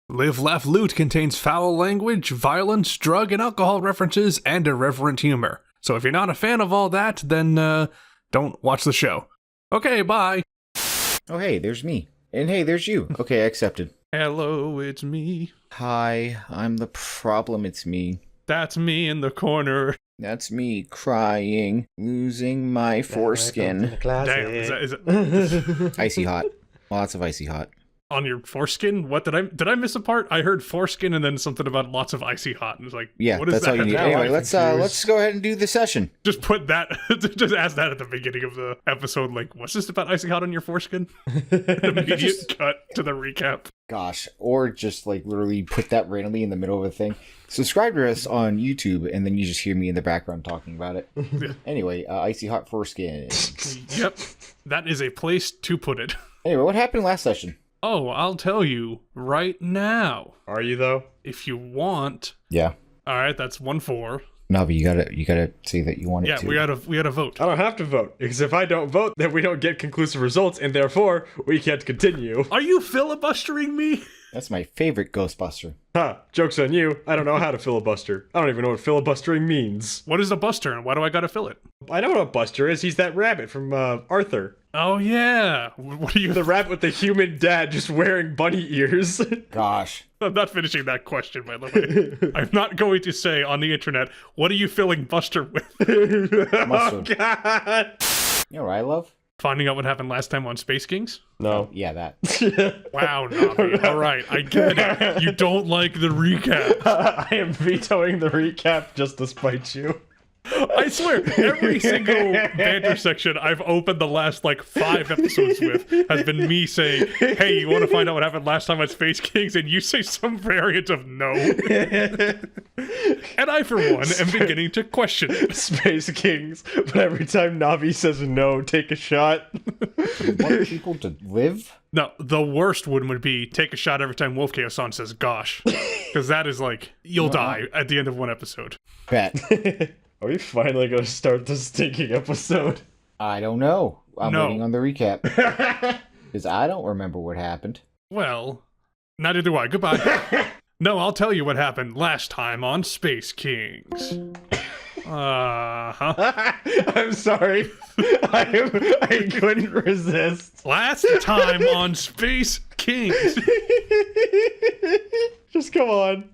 Live, Laugh, Loot contains foul language, violence, drug and alcohol references, and irreverent humor. So if you're not a fan of all that, then don't watch the show. Okay, bye. Oh, hey, there's me. And hey, there's you. Okay, accepted. Hello, it's me. Hi, I'm the problem, it's me. That's me in the corner. That's me crying, losing my foreskin. Damn, is it Icy hot. Lots of icy hot. on your foreskin? What did I miss a part? I heard foreskin and then something about lots of icy hot, and it was like, Yeah, what is that's that? all you need. Anyway, let's go ahead and do the session. Just put that, just ask that at the beginning of the episode, like, what's this about icy hot on your foreskin? Immediate cut to the recap. Gosh, or just like literally put that randomly in the middle of a thing. Subscribe to us on YouTube, and then you just hear me in the background talking about it. Yeah. Anyway, icy hot foreskin. Yep, that is a place to put it. Anyway, what happened last session? Oh, I'll tell you right now. Are you though? If you want. Yeah. All right, that's 1-4. Navi, you gotta say that you want it Yeah, to. we gotta vote. I don't have to vote, because if I don't vote, then we don't get conclusive results, and therefore, we can't continue. Are you filibustering me? That's my favorite Ghostbuster. Ha, joke's on you. I don't know how to filibuster. I don't even know what filibustering means. What is a buster and why do I gotta fill it? I know what a buster is. He's that rabbit from Arthur. Oh yeah. What are you? The rabbit with the human dad just wearing bunny ears. Gosh. I'm not finishing that question, by the way. I'm not going to say on the internet, what are you filling Buster with? Oh, God. You know what I love? Finding out what happened last time on Space Kings? No. Yeah, that. Wow, Navi. All right, I get it. You don't like the recap. I am vetoing the recap just to spite you. I swear, every single banter section I've opened the last, 5 episodes with has been me saying, hey, you want to find out what happened last time on Space Kings? And you say some variant of no. And I, for one, am beginning to question it. Space Kings, but every time Navi says no, take a shot. You want people to live? No, the worst one would be take a shot every time Wolf Chaos-san says gosh. Because that is you'll die at the end of one episode. Bet. Are we finally going to start this stinking episode? I don't know. I'm No. waiting on the recap. Because I don't remember what happened. Well, neither do I. Goodbye. No, I'll tell you what happened last time on Space Kings. Uh-huh. I'm sorry. I couldn't resist. Last time on Space Kings. Just come on.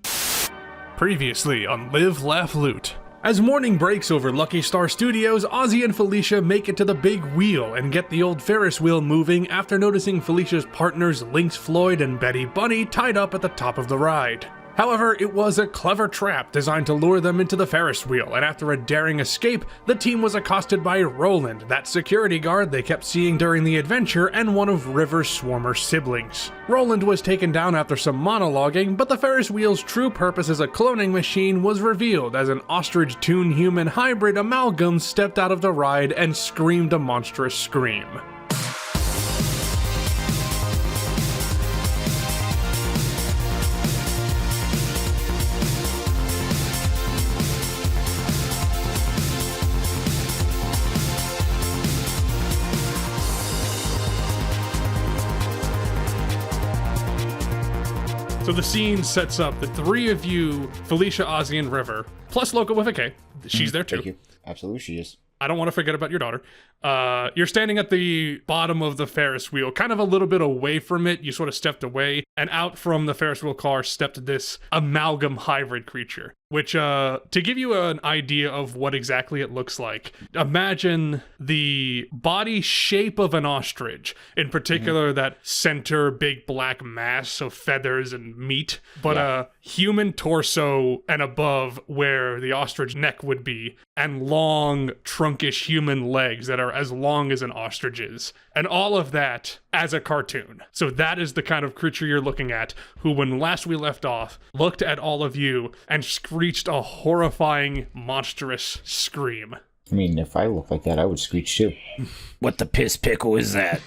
Previously on Live, Laugh, Loot. As morning breaks over Lucky Star Studios, Ozzy and Felicia make it to the big wheel and get the old Ferris wheel moving after noticing Felicia's partners Lynx Floyd and Betty Bunny tied up at the top of the ride. However, it was a clever trap designed to lure them into the Ferris wheel, and after a daring escape, the team was accosted by Roland, that security guard they kept seeing during the adventure, and one of River's Swarmer siblings. Roland was taken down after some monologuing, but the Ferris wheel's true purpose as a cloning machine was revealed as an ostrich-toon-human hybrid amalgam stepped out of the ride and screamed a monstrous scream. So the scene sets up the three of you, Felicia, Ozzy, and River, plus Loca with a K. She's there too. Thank you. Absolutely, she is. I don't want to forget about your daughter. You're standing at the bottom of the Ferris wheel, kind of a little bit away from it. You sort of stepped away, and out from the Ferris wheel car stepped this amalgam hybrid creature, which, to give you an idea of what exactly it looks like, imagine the body shape of an ostrich, in particular that center big black mass of feathers and meat, but a human torso and above where the ostrich neck would be, and long, trunkish human legs that are as long as an ostrich's, and all of that as a cartoon. So that is the kind of creature you're looking at, who, when last we left off, looked at all of you and screeched a horrifying, monstrous scream. I mean, if I look like that, I would screech too. What the piss pickle is that?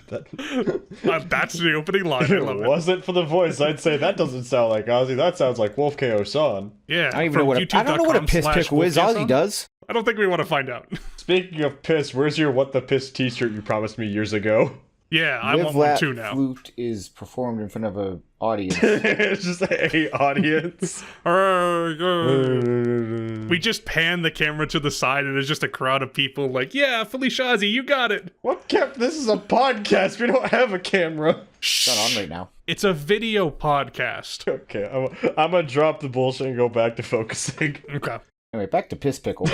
That's the opening line. I love If it. it wasn't for the voice, I'd say that doesn't sound like Ozzy. That sounds like Wolf KO-san. Yeah, I don't even know what I don't know what a piss pickle is. Ozzy does. I don't think we want to find out. Speaking of piss, where's your What the Piss t-shirt you promised me years ago? Yeah, I Live, want one Laugh, too now. Flute is performed in front of an audience. It's just a audience. We just pan the camera to the side and there's just a crowd of people like, yeah, Felicia Ozzy, you got it. What kept? This is a podcast. We don't have a camera. It's not on right now. It's a video podcast. Okay, I'm gonna drop the bullshit and go back to focusing. Okay. Anyway, back to Piss Pickle.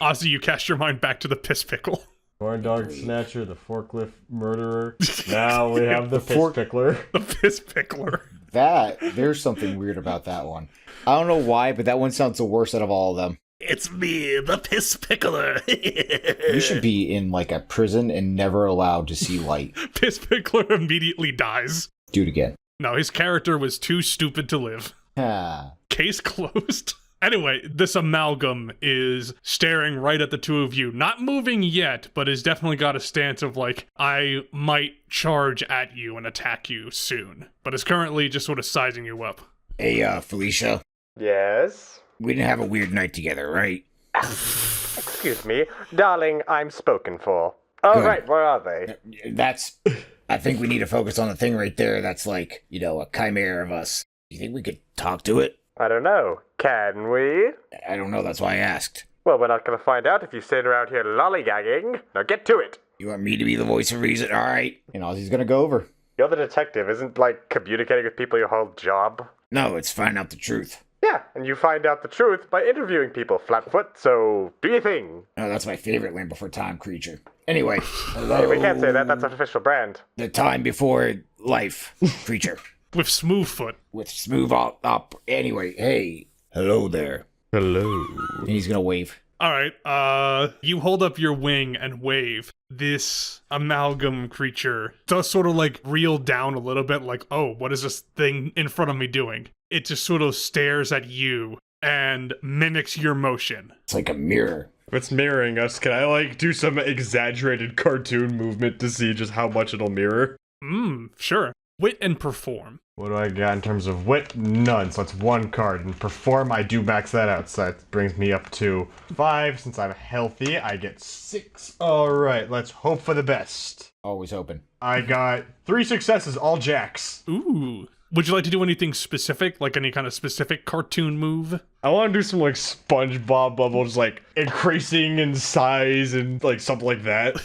Ozzy, you cast your mind back to the piss pickle. Corn dog snatcher, the forklift murderer. Now we have the piss pickler. The piss pickler. There's something weird about that one. I don't know why, but that one sounds the worst out of all of them. It's me, the piss pickler. You should be in like a prison and never allowed to see light. Piss pickler immediately dies. Do it again. No, his character was too stupid to live. Ah. Case closed. Anyway, this amalgam is staring right at the two of you. Not moving yet, but has definitely got a stance of like, I might charge at you and attack you soon. But is currently just sort of sizing you up. Hey, Felicia. Yes? We didn't have a weird night together, right? Excuse me. Darling, I'm spoken for. Oh, Good. right, where are they? I think we need to focus on the thing right there that's like, a chimera of us. You think we could talk to it? I don't know. Can we? I don't know, that's why I asked. Well, we're not gonna find out if you sit around here lollygagging. Now get to it! You want me to be the voice of reason? All right. And Ozzy's gonna go over. You're the detective. Isn't, communicating with people your whole job? No, it's find out the truth. Yeah, and you find out the truth by interviewing people, Flatfoot, so do your thing. Oh, that's my favorite Land Before Time creature. Anyway, hello. Hey, we can't say that. That's an official brand. The Time Before Life creature. With Smoothfoot. With smooth up. Anyway, hey. Hello there. Hello. And he's gonna wave. Alright, you hold up your wing and wave. This amalgam creature does sort of like reel down a little bit, like, oh, what is this thing in front of me doing? It just sort of stares at you and mimics your motion. It's like a mirror. If it's mirroring us, can I do some exaggerated cartoon movement to see just how much it'll mirror? Sure. Wit and perform. What do I got in terms of wit? None, so that's one card. And perform, I do max that out, so that brings me up to 5. Since I'm healthy, I get 6. Alright, let's hope for the best. Always open. I got 3 successes, all jacks. Ooh. Would you like to do anything specific? Like any kind of specific cartoon move? I want to do some SpongeBob bubbles, increasing in size and something like that.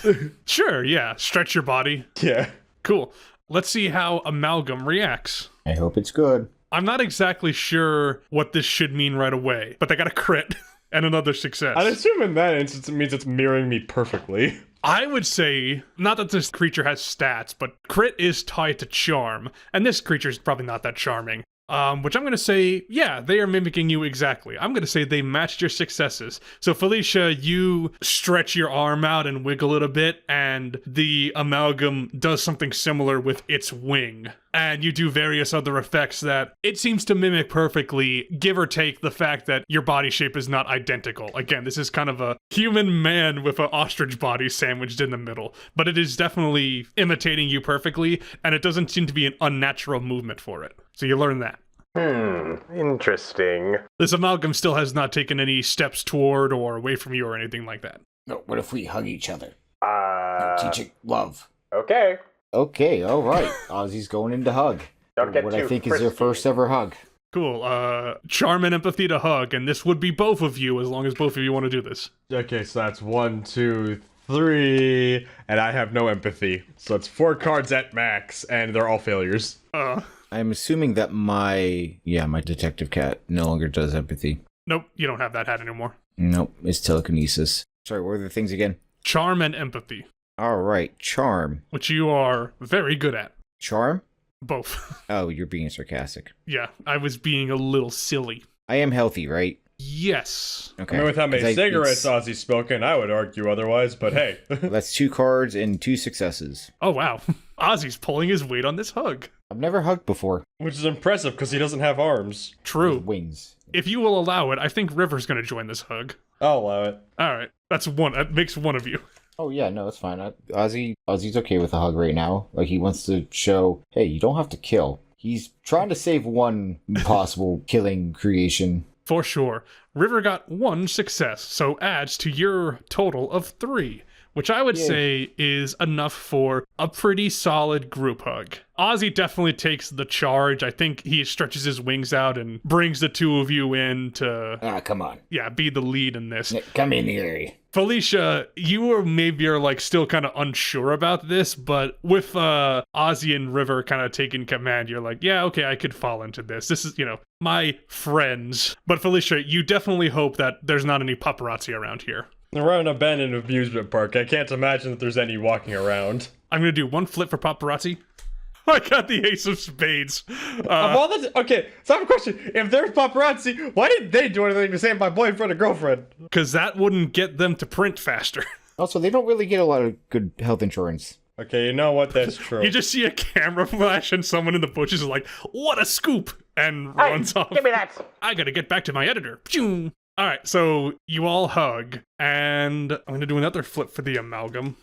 Sure, yeah. Stretch your body. Yeah. Cool. Let's see how Amalgam reacts. I hope it's good. I'm not exactly sure what this should mean right away, but they got a crit and another success. I'd assume in that instance it means it's mirroring me perfectly. I would say, not that this creature has stats, but crit is tied to charm, and this creature's probably not that charming. Which I'm going to say, yeah, they are mimicking you exactly. I'm going to say they matched your successes. So Felicia, you stretch your arm out and wiggle it a bit, and the amalgam does something similar with its wing. And you do various other effects that it seems to mimic perfectly, give or take the fact that your body shape is not identical. Again, this is kind of a human man with an ostrich body sandwiched in the middle. But it is definitely imitating you perfectly, and it doesn't seem to be an unnatural movement for it. So you learn that. Interesting. This amalgam still has not taken any steps toward or away from you or anything like that. No, what if we hug each other? Teach it love. Okay. Okay, all right. Ozzy's going into hug. Don't get what too I think is their frisky. first ever hug. Cool. Charm and empathy to hug, and this would be both of you as long as both of you want to do this. Okay, so that's 1, 2, 3, and I have no empathy. So it's 4 cards at max, and they're all failures. I'm assuming that my detective cat no longer does empathy. Nope, you don't have that hat anymore. Nope, it's telekinesis. Sorry, what were the things again? Charm and empathy, All right, charm. which you are very good at. Charm? Both. Oh, you're being sarcastic. Yeah, I was being a little silly. I am healthy, right? Yes. Okay. I mean, with how many 'Cause cigarettes it's- Ozzy's spoken, I would argue otherwise, but hey. That's 2 cards and 2 successes. Oh, wow. Ozzy's pulling his weight on this hug. I've never hugged before. Which is impressive, because he doesn't have arms. True. Wings. If you will allow it, I think River's going to join this hug. I'll allow it. All right. That's one. That makes one of you. Oh yeah, no, it's fine. Ozzy's okay with a hug right now. Like he wants to show, hey, you don't have to kill. He's trying to save one possible killing creation. For sure. River got 1 success, so adds to your total of 3, which I would Yay. say is enough for a pretty solid group hug. Ozzy definitely takes the charge. I think he stretches his wings out and brings the two of you in to, Come on. be the lead in this. Come in here. Felicia, you are like still kind of unsure about this, but with Ozzy and River kind of taking command, you're like, yeah, okay, I could fall into this. This is, my friends. But Felicia, you definitely hope that there's not any paparazzi around here. We're at an abandoned amusement park. I can't imagine that there's any walking around. I'm going to do one flip for paparazzi. I got the ace of spades. Okay, so I have a question. If there's paparazzi, why didn't they do anything to save my boyfriend or girlfriend? Because that wouldn't get them to print faster. Also, they don't really get a lot of good health insurance. Okay, you know what? That's true. You just see a camera flash and someone in the bushes is like, what a scoop, and runs off. Give me that. I gotta get back to my editor. Pshoo. All right, so you all hug, and I'm gonna do another flip for the amalgam.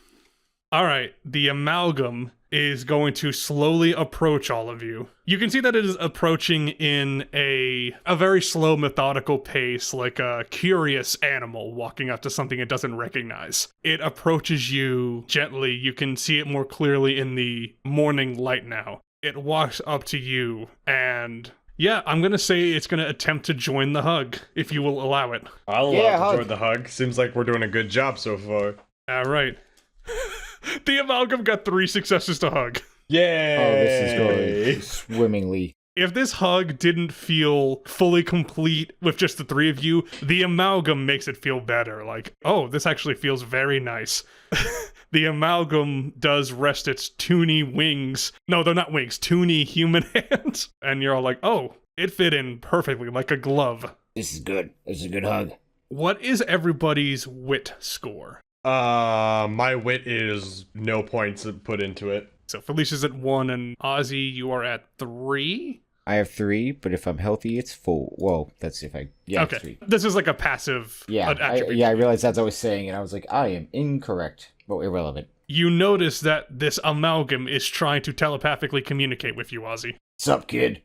All right, the amalgam is going to slowly approach all of you. You can see that it is approaching in a very slow, methodical pace, like a curious animal walking up to something it doesn't recognize. It approaches you gently. You can see it more clearly in the morning light now. It walks up to you, and yeah, I'm gonna say it's gonna attempt to join the hug, if you will allow it. I'll Yeah, allow hug. to join the hug. Seems like we're doing a good job so far. All right. The amalgam got 3 successes to hug. Yay! Oh, this is going swimmingly. If this hug didn't feel fully complete with just the 3 of you, the amalgam makes it feel better. Like, oh, this actually feels very nice. The amalgam does rest its toony wings. No, they're not wings, toony human hands. And you're all like, oh, it fit in perfectly like a glove. This is good. This is a good hug. What is everybody's wit score? My wit is no points put into it. So Felicia's at 1 and Ozzy, you are at 3? I have 3, but if I'm healthy, it's 4. Whoa, that's if I... Yeah, it's Okay. 3. This is like a passive attribute. I realized that's what I was saying, and I was like, I am incorrect. But irrelevant. You notice that this amalgam is trying to telepathically communicate with you, Ozzy. Sup, kid?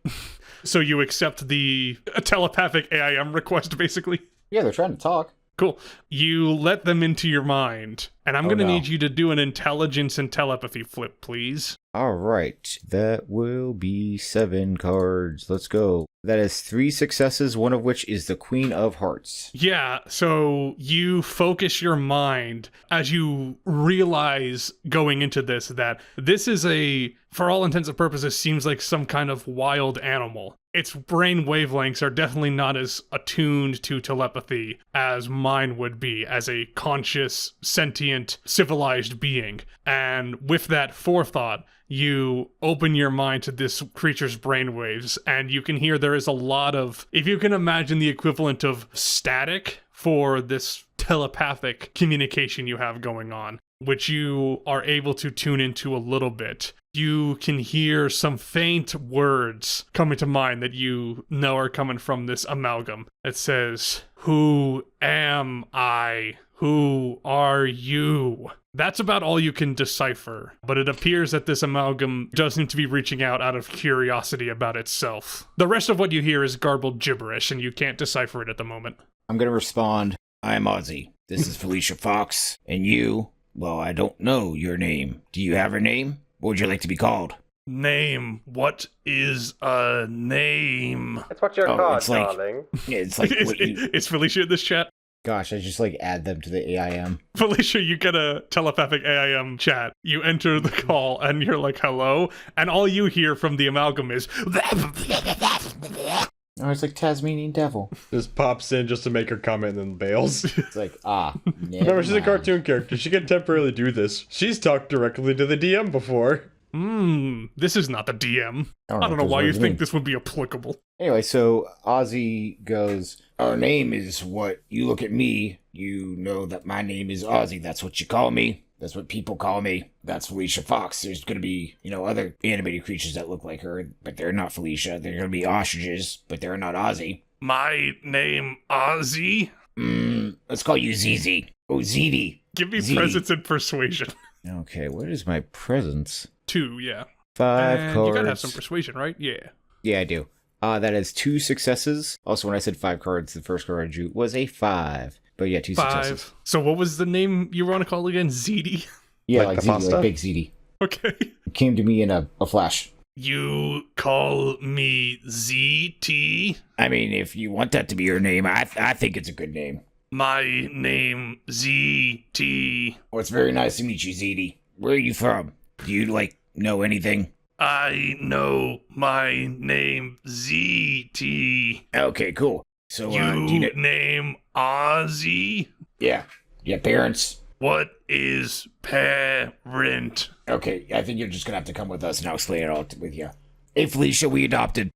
So you accept the telepathic AIM request, basically? Yeah, they're trying to talk. Cool. You let them into your mind, and I'm going to need you to do an intelligence and telepathy flip, please. All right, that will be 7 cards. Let's go. That is 3 successes, one of which is the Queen of Hearts. Yeah, so you focus your mind as you realize going into this that this is for all intents and purposes, seems like some kind of wild animal. Its brain wavelengths are definitely not as attuned to telepathy as mine would be as a conscious, sentient, civilized being. And with that forethought, you open your mind to this creature's brainwaves, and you can hear there is a lot of, if you can imagine the equivalent of static for this telepathic communication you have going on, which you are able to tune into a little bit. You can hear some faint words coming to mind that you know are coming from this amalgam. It says, "Who am I? Who are you?" That's about all you can decipher, but it appears that this amalgam does seem to be reaching out of curiosity about itself. The rest of what you hear is garbled gibberish, and you can't decipher it at the moment. I'm going to respond. I'm Ozzy. This is Felicia Fox. And you, well, I don't know your name. Do you have a name? What would you like to be called? Name. What is a name? That's what you're Oh, called, it's like- darling. Yeah, it's like what you... Is Felicia in this chat? Gosh, I just add them to the AIM. Felicia, you get a telepathic AIM chat. You enter the call and you're like, hello? And all you hear from the amalgam is... Oh, it's like Tasmanian Devil. Just pops in just to make her comment and then bails. It's like, Remember, she's a cartoon character. She can temporarily do this. She's talked directly to the DM before. This is not the DM. I don't know because why what you do think mean? this would be applicable. Anyway, so Ozzy goes, our name is what you look at me. You know that my name is Ozzy. That's what you call me. That's what people call me. That's Felicia Fox. There's going to be, other animated creatures that look like her, but they're not Felicia. They're going to be ostriches, but they're not Ozzy. My name, Ozzy? Let's call you ZZ. Oh, ZD. Give me Z. presence and persuasion. Okay, what is my presence? 2, yeah. 5 And cards. you gotta have some persuasion, right? Yeah. Yeah, I do. That is 2 successes. Also, when I said 5 cards, the first card I drew was a 5. But yeah, 2 successes. 5. So what was the name you want to call again? ZD? Yeah, Like like the ZD, pasta? like big ZD. Okay. It came to me in a flash. You call me ZT? I mean, if you want that to be your name, I think it's a good name. My name ZT. Well, it's very nice to meet you, ZD. Where are you from? Do you, know anything? I know my name ZT. Okay, cool. So, do you You know... name Ozzy? Yeah. Yeah, parents. What is parent? Okay, I think you're just gonna have to come with us and I'll explain it all with you. Hey, Felicia, we adopted,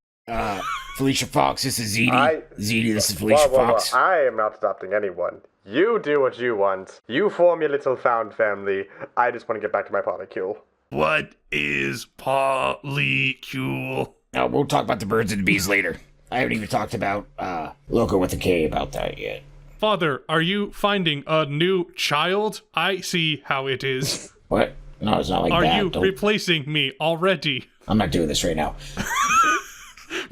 Felicia Fox. This is ZD. ZD, this is Felicia Fox. I am not adopting anyone. You do what you want. You form your little found family. I just want to get back to my polycule. What is polycule? We'll talk about the birds and the bees later. I haven't even talked about, Loco with a K about that yet. Father, are you finding a new child? I see how it is. What? No, it's not like Are that. you replacing me already? I'm not doing this right now.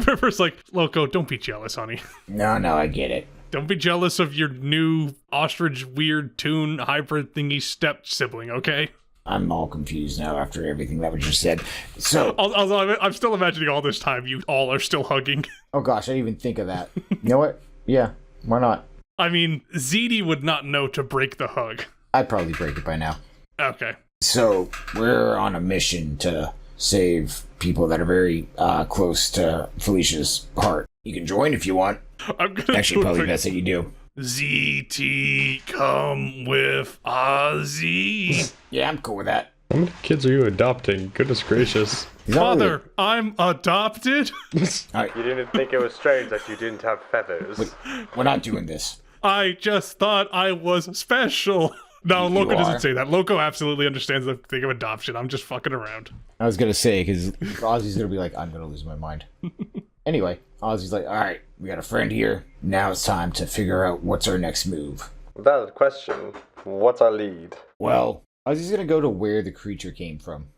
River's like, Loco, don't be jealous, honey. No, I get it. Don't be jealous of your new ostrich weird tune hybrid thingy step sibling, okay? I'm all confused now after everything that was just said. So, Although I'm still imagining all this time you all are still hugging. oh gosh, I didn't even think of that. You know what? Yeah, why not? I mean, ZD would not know to break the hug. I'd probably break it by now. Okay. So, we're on a mission to save people that are very close to Felicia's heart. You can join if you want. I'm gonna Actually, probably best that you do. ZT, come with Ozzy. Yeah, I'm cool with that. How many kids are you adopting? Goodness gracious. He's not Father, I'm adopted. You didn't think it was strange that you didn't have feathers. Wait, we're not doing this. I just thought I was special. No, You Loco are. doesn't say that. Loco absolutely understands the thing of adoption. I'm just fucking around. I was gonna say, because Ozzy's gonna be like, I'm gonna lose my mind. Anyway, Ozzy's like, alright, we got a friend here. Now it's time to figure out what's our next move. Valid question. What's our lead? Well, Ozzy's gonna go to where the creature came from.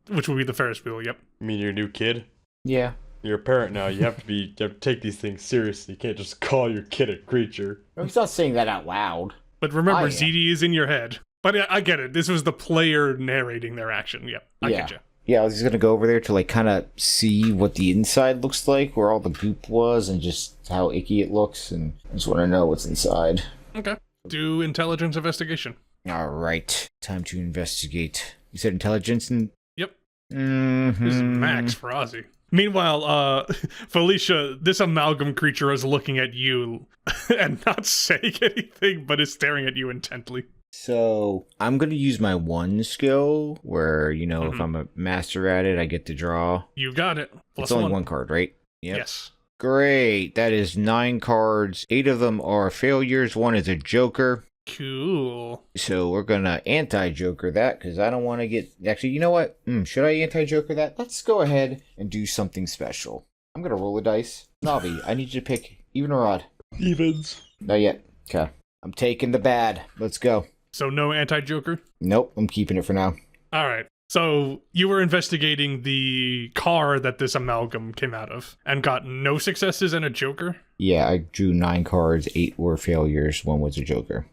Which will be the Ferris wheel, yep. You mean your new kid? Yeah. You're a parent now. You have to take these things seriously. You can't just call your kid a creature. I'm not saying that out loud. But remember, I am. ZD is in your head. But I get it. This was the player narrating their action. Yep, I get you. Yeah, Ozzy's gonna go over there to kind of see what the inside looks like, where all the goop was, and just how icky it looks, and I just want to know what's inside. Okay. Do intelligence investigation. All right, time to investigate. You said intelligence and. Yep. Mm-hmm. This is max for Ozzy. Meanwhile, Felicia, this amalgam creature is looking at you and not saying anything, but is staring at you intently. So I'm gonna use my one skill, where if I'm a master at it, I get to draw. You got it. Plus It's only one card, right? Yep. Yes. Great. That is 9 cards. 8 of them are failures. 1 is a joker. Cool. So we're gonna anti-joker that, because I don't want to get... Actually, you know what? Should I anti-joker that? Let's go ahead and do something special. I'm gonna roll a dice. Navi, I need you to pick even or odd. Evens. Not yet. Okay. I'm taking the bad. Let's go. So no anti-Joker? Nope, I'm keeping it for now. All right. So you were investigating the car that this amalgam came out of and got no successes and a Joker? Yeah, I drew 9 cards. 8 were failures. 1 was a joker.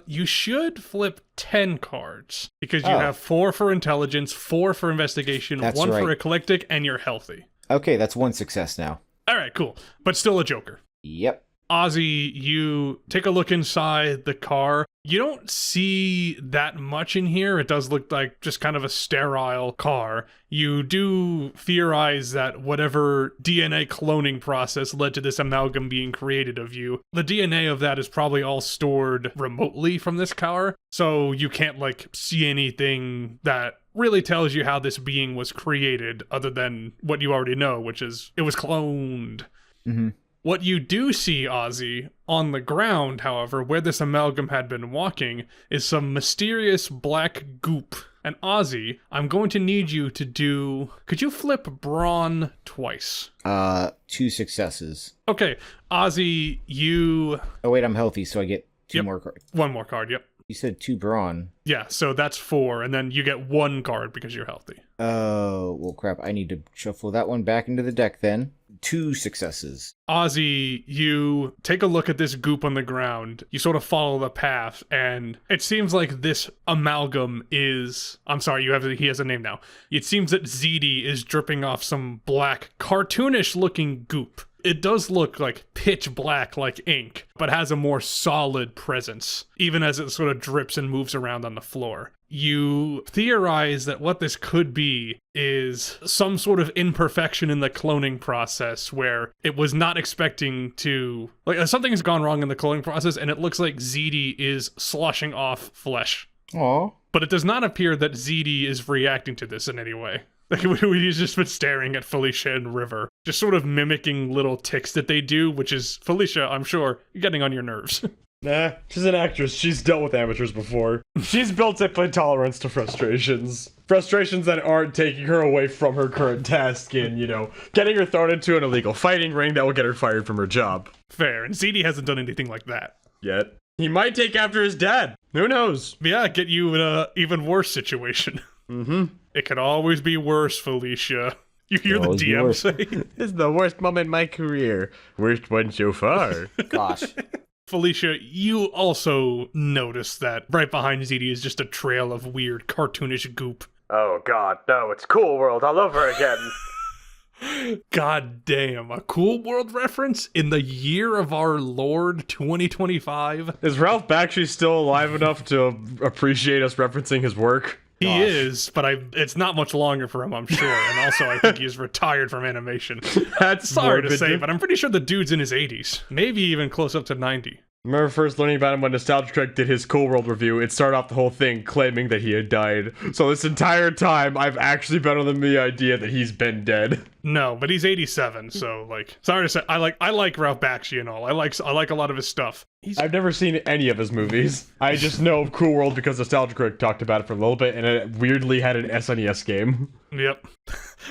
You should flip 10 cards because you Oh. have 4 for intelligence, 4 for investigation, That's 1 for right. eclectic, and you're healthy. Okay, that's 1 success now. All right, cool. But still a Joker. Yep. Ozzy, you take a look inside the car. You don't see that much in here. It does look like just kind of a sterile car. You do theorize that whatever DNA cloning process led to this amalgam being created of you, the DNA of that is probably all stored remotely from this car. So you can't see anything that really tells you how this being was created other than what you already know, which is it was cloned. Mm-hmm. What you do see, Ozzy, on the ground, however, where this amalgam had been walking, is some mysterious black goop. And Ozzy, I'm going to need you to do... Could you flip brawn twice? 2 successes. Okay, Ozzy, you... Oh wait, I'm healthy, so I get 2 Yep. more cards. 1 more card, yep. You said 2 brawn. Yeah, so that's 4, and then you get 1 card because you're healthy. Oh, well crap, I need to shuffle that one back into the deck then. 2 successes. Ozzy, you take a look at this goop on the ground. You sort of follow the path, and it seems like this amalgam is... I'm sorry, he has a name now. It seems that ZD is dripping off some black, cartoonish-looking goop. It does look like pitch black like ink, but has a more solid presence, even as it sort of drips and moves around on the floor. You theorize that what this could be is some sort of imperfection in the cloning process where it was not expecting to... Like, something has gone wrong in the cloning process, and it looks like ZD is sloshing off flesh. Aw. But it does not appear that ZD is reacting to this in any way. Like, we've just been staring at Felicia and River, just sort of mimicking little tics that they do, which is, Felicia, I'm sure, getting on your nerves. Nah, she's an actress. She's dealt with amateurs before. She's built up a tolerance to frustrations. Frustrations that aren't taking her away from her current task in, getting her thrown into an illegal fighting ring that will get her fired from her job. Fair, and ZD hasn't done anything like that. Yet. He might take after his dad. Who knows? Yeah, get you in a even worse situation. Mm-hmm. It could always be worse, Felicia. You hear the DM say? This is the worst moment in my career. Worst one so far. Gosh. Felicia, you also notice that right behind ZD is just a trail of weird cartoonish goop. Oh god, no, it's Cool World all over again. God damn, a Cool World reference in the year of our Lord 2025? Is Ralph Bakshi still alive enough to appreciate us referencing his work? He is, but it's not much longer for him, I'm sure. And also, I think he's retired from animation. That's sorry to say, but I'm pretty sure the dude's in his 80s. Maybe even close up to 90. Remember first learning about him when Nostalgia Critic did his Cool World review, it started off the whole thing claiming that he had died. So this entire time, I've actually been on the idea that he's been dead. No, but he's 87, so, sorry to say, I like Ralph Bakshi and all. I like a lot of his stuff. I've never seen any of his movies. I just know of Cool World because Nostalgia Critic talked about it for a little bit, and it weirdly had an SNES game. Yep.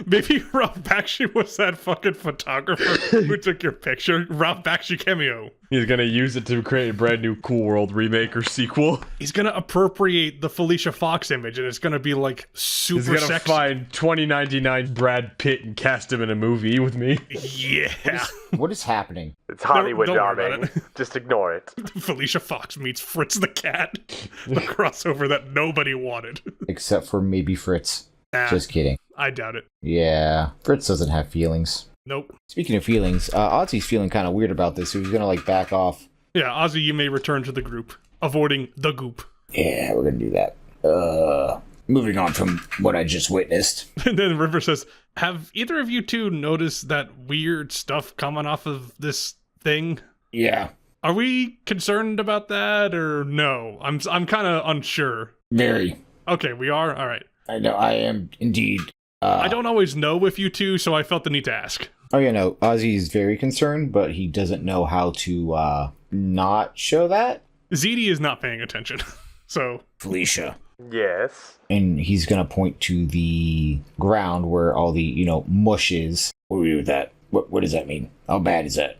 Maybe Ralph Bakshi was that fucking photographer who took your picture. Ralph Bakshi cameo. He's gonna use it to create a brand new Cool World remake or sequel. He's gonna appropriate the Felicia Fox image, and it's gonna be, super sexy. He's gonna find 2099 Brad Pitt and cast him in a movie with me. Yeah. What is happening? It's Hollywood, Don't worry about darling. Just ignore it. Felicia Fox meets Fritz the Cat. The crossover that nobody wanted. Except for maybe Fritz. Just kidding. I doubt it. Yeah, Fritz doesn't have feelings. Nope. Speaking of feelings, Ozzy's feeling kind of weird about this, so he's gonna, back off. Yeah, Ozzy, you may return to the group, avoiding the goop. Yeah, we're gonna do that. Moving on from what I just witnessed. And then River says, have either of you two noticed that weird stuff coming off of this thing? Yeah. Are we concerned about that, or no? I'm kind of unsure. Very. Okay, we are? All right. I know, I am indeed. I don't always know with you two, so I felt the need to ask. Oh, yeah, no, Ozzy's very concerned, but he doesn't know how to, not show that. ZD is not paying attention, so... Felicia. Yes. And he's gonna point to the ground where all the, mush is. What do we do with that? What does that mean? How bad is that?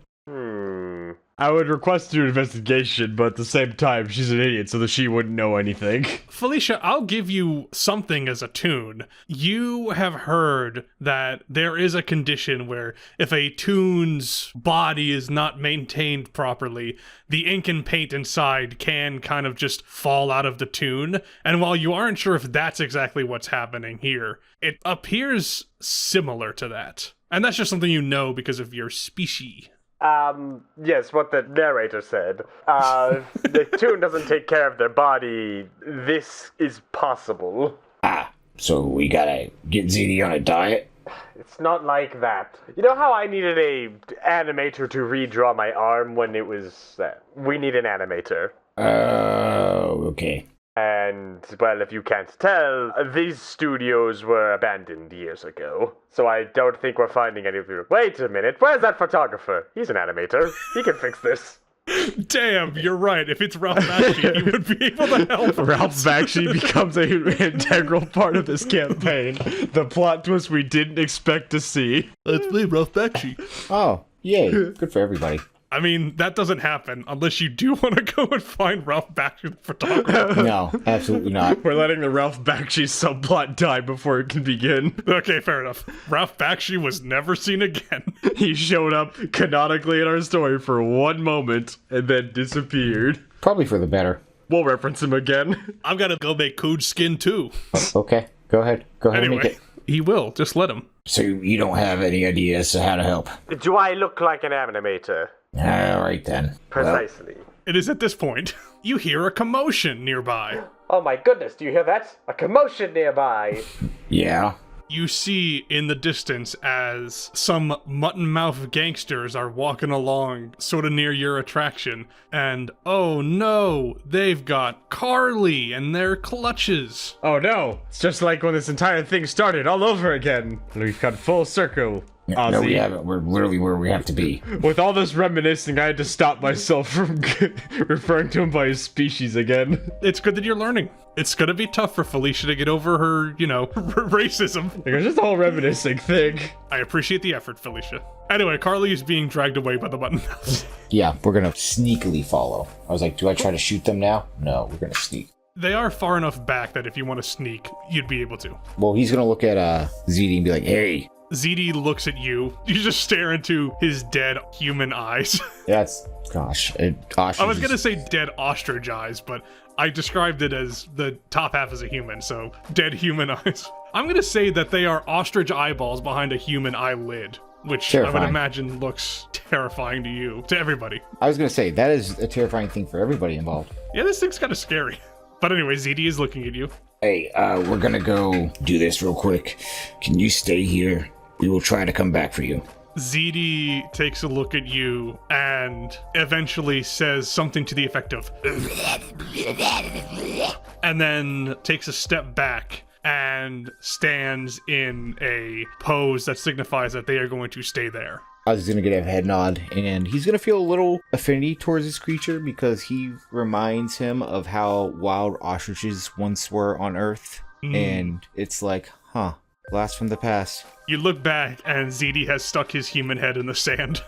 I would request to do an investigation, but at the same time, she's an idiot, so that she wouldn't know anything. Felicia, I'll give you something as a tune. You have heard that there is a condition where if a tune's body is not maintained properly, the ink and paint inside can kind of just fall out of the tune. And while you aren't sure if that's exactly what's happening here, it appears similar to that. And that's just something you know because of your species. Yes, what the narrator said. The tune doesn't take care of their body. This is possible. So we gotta get ZD on a diet? It's not like that. You know how I needed a animator to redraw my arm when it was... we need an animator. Okay. And, well, if you can't tell, these studios were abandoned years ago. So I don't think we're finding any of you. Wait a minute, where's that photographer? He's an animator. He can fix this. Damn, you're right. If it's Ralph Bakshi, he would be able to help. Ralph Bakshi becomes an integral part of this campaign. The plot twist we didn't expect to see. Let's play Ralph Bakshi. Oh, yay. Good for everybody. I mean, that doesn't happen unless you do want to go and find Ralph Bakshi, the photographer. No, absolutely not. We're letting the Ralph Bakshi subplot die before it can begin. Okay, fair enough. Ralph Bakshi was never seen again. He showed up canonically in our story for one moment and then disappeared. Probably for the better. We'll reference him again. I'm gonna go make Cooj skin too. Okay, go ahead. Go ahead and make Anyway, it. he will. Just let him. So you don't have any idea as to how to help? Do I look like an animator? All right then. Precisely. It is at this point you hear a commotion nearby. Oh my goodness, do you hear that? A commotion nearby. Yeah. You see in the distance as some mutton-mouthed gangsters are walking along sort of near your attraction, and oh no, they've got Carly in their clutches. Oh no, it's just like when this entire thing started all over again. We've got full circle. Ozzy. No, we haven't. We're literally where we have to be. With all this reminiscing, I had to stop myself from referring to him by his species again. It's good that you're learning. It's gonna be tough for Felicia to get over her, racism. Like, it's just the whole reminiscing thing. I appreciate the effort, Felicia. Anyway, Carly is being dragged away by the button mouse. Yeah, we're gonna sneakily follow. I was like, do I try to shoot them now? No, we're gonna sneak. They are far enough back that if you want to sneak, you'd be able to. Well, he's gonna look at ZD and be like, hey. ZD looks at you. You just stare into his dead human eyes. That's, gosh. I was gonna say dead ostrich eyes, but I described it as the top half is a human, so dead human eyes. I'm gonna say that they are ostrich eyeballs behind a human eyelid, which I would Terrifying. imagine looks terrifying to you, to everybody. I was gonna say, that is a terrifying thing for everybody involved. Yeah, this thing's kind of scary. But anyway, ZD is looking at you. Hey, we're gonna go do this real quick. Can you stay here? We will try to come back for you. ZD takes a look at you and eventually says something to the effect of and then takes a step back and stands in a pose that signifies that they are going to stay there. I was gonna get a head nod, and he's gonna feel a little affinity towards this creature because he reminds him of how wild ostriches once were on Earth. And it's like, blast from the past. You look back and ZD has stuck his human head in the sand,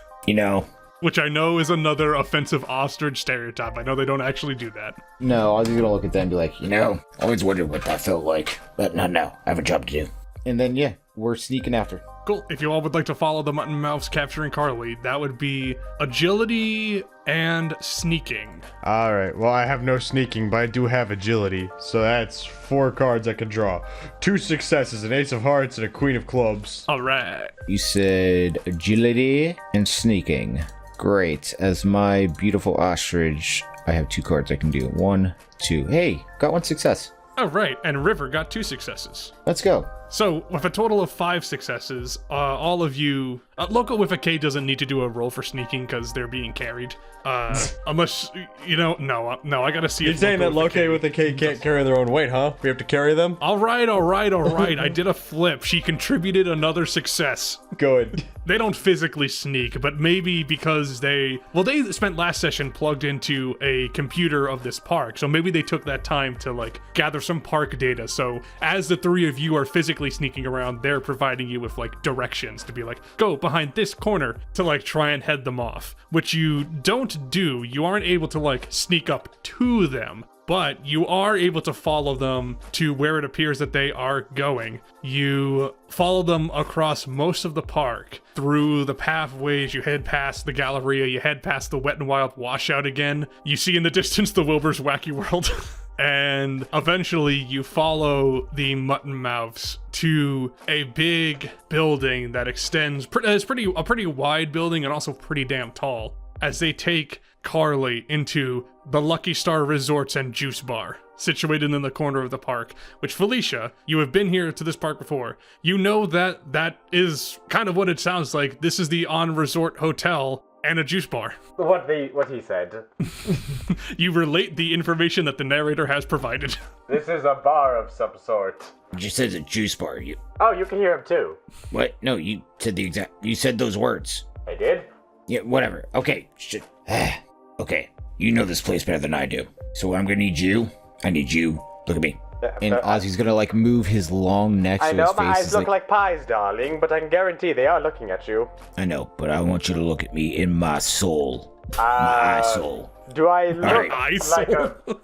which I know is another offensive ostrich stereotype. I know they don't actually do that. No, I was gonna look at that and be like, I always wondered what that felt like. But no, I have a job to do. And then, yeah, we're sneaking after. Cool. If you all would like to follow the mutton mouths capturing Carly, that would be agility and sneaking. Alright, well, I have no sneaking, but I do have agility. So that's 4 cards I can draw. 2 successes, an ace of hearts and a queen of clubs. All right. You said agility and sneaking. Great. As my beautiful ostrich, I have 2 cards I can do. 1, 2. Hey, got 1 success. All right. And River got 2 successes. Let's go. So, with a total of 5 successes, all of you... Loco with a K doesn't need to do a roll for sneaking because they're being carried. Unless, no, I gotta see You're if saying that Loco Loki with a K can't carry their own weight, huh? We have to carry them? All right. I did a flip. She contributed another success. Good. They don't physically sneak, but maybe because they spent last session plugged into a computer of this park, so maybe they took that time to, gather some park data. So as the 3 of you are physically sneaking around, they're providing you with, directions to be like, go behind this corner to, try and head them off, which you don't do. You aren't able to, sneak up to them. But you are able to follow them to where it appears that they are going. You follow them across most of the park, through the pathways, you head past the Galleria, you head past the Wet and Wild washout again. You see in the distance the Wilbur's Wacky World. And eventually you follow the mutton mouths to a big building that extends, it's a pretty wide building and also pretty damn tall, as they take Carly into the Lucky Star Resorts and Juice Bar, situated in the corner of the park, which, Felicia, you have been here to this park before. You know that is kind of what it sounds like. This is the on-resort hotel and a juice bar. What he said. You relate the information that the narrator has provided. This is a bar of some sort. You said a juice bar. Oh, you can hear him too. What? No, you said those words. I did? Yeah, whatever. Okay. Okay. You know this place better than I do. So what I'm gonna need you, look at me. And Ozzy's gonna like move his long neck so I know his face my eyes is look like pies, darling, but I can guarantee they are looking at you. I know, but I want you to look at me in my soul. My eye soul. Do I look Alright. Eye like soul. a...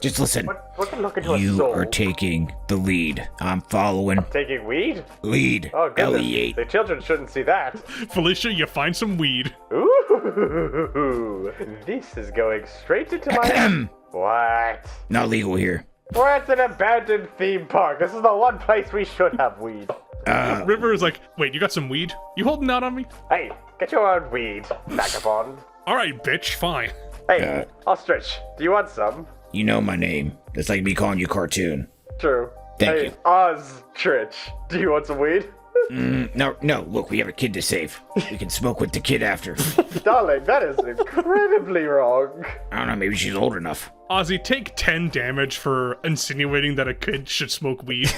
Just listen. What can look into a You soul? are taking the lead. I'm following. Taking weed? Lead. Oh, goodness. LE8. The children shouldn't see that. Felicia, you find some weed. Ooh, this is going straight into my... What? Not legal here. We're at an abandoned theme park. This is the one place we should have weed. River is like, wait, you got some weed? You holding out on me? Hey, get your own weed, vagabond. All right, bitch, fine. Hey, Ostrich, do you want some? You know my name. That's like me calling you cartoon. True. Thank hey, you. Ostrich, do you want some weed? No, look, we have a kid to save. We can smoke with the kid after. Darling, that is incredibly wrong. I don't know, maybe she's old enough. Ozzy, take 10 damage for insinuating that a kid should smoke weed.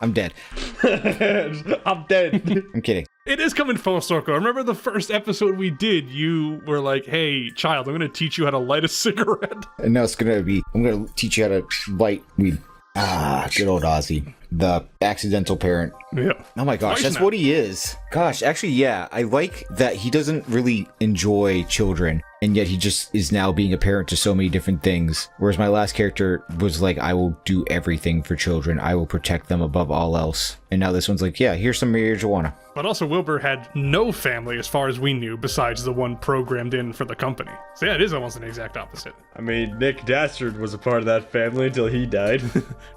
I'm dead. I'm dead. I'm kidding. It is coming full circle. Remember the first episode we did? You were like, hey, child, I'm going to teach you how to light a cigarette. And now it's gonna be, I'm gonna teach you how to light weed. Ah, good old Ozzy. The accidental parent. Yeah. Oh my gosh, that's what he is. Gosh, actually, yeah, I like that he doesn't really enjoy children, and yet he just is now being a parent to so many different things. Whereas my last character was like, I will do everything for children. I will protect them above all else. And now this one's like, yeah, here's some marijuana. But also, Wilbur had no family as far as we knew, besides the one programmed in for the company. So yeah, it is almost an exact opposite. I mean, Nick Dastard was a part of that family until he died.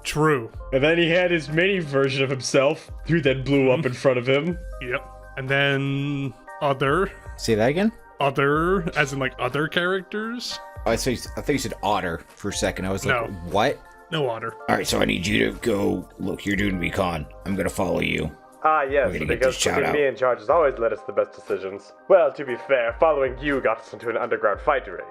True. And then he had his mini version of himself, who then blew up in front of him. Yep. And then other, Say that again? as in like other characters? I thought you said otter for a second. I was like, No. what? No otter. All right, so I need you to go. Look, you're doing recon. I'm gonna follow you. Ah, yes, We're gonna get because this shout putting out. me in charge has always led us to the best decisions. Well, to be fair, following you got us into an underground fight ring.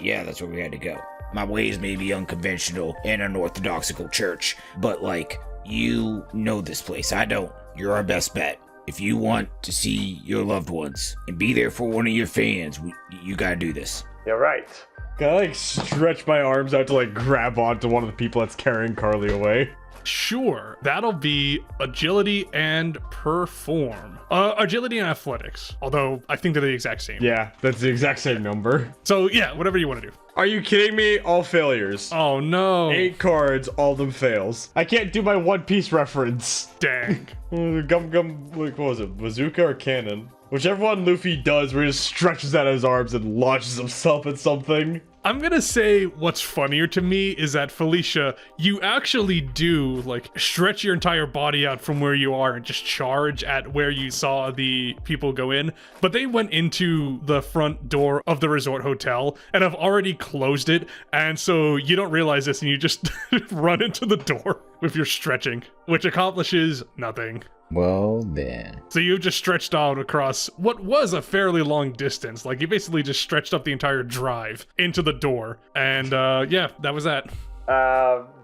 Yeah, that's where we had to go. My ways may be unconventional and unorthodoxical church, but like, you know this place. I don't. You're our best bet. If you want to see your loved ones and be there for one of your fans, you gotta do this. You're right. Can I, like, stretch my arms out to, like, grab onto one of the people that's carrying Carly away? Sure, that'll be agility and perform. Agility and athletics, although I think they're the exact same. Yeah, that's the exact same number. So yeah, whatever you want to do. Are you kidding me? All failures. Oh no. 8 cards, all of them fails. I can't do my One Piece reference. Dang. Gum, like, what was it? Bazooka or cannon? Whichever one Luffy does, where he just stretches out his arms and launches himself at something. I'm gonna say what's funnier to me is that Felicia, you actually do like stretch your entire body out from where you are and just charge at where you saw the people go in, but they went into the front door of the resort hotel and have already closed it, and so you don't realize this and you just run into the door with your stretching, which accomplishes nothing. Well, then. So you've just stretched out across what was a fairly long distance. Like, you basically just stretched up the entire drive into the door. And, yeah, that was that.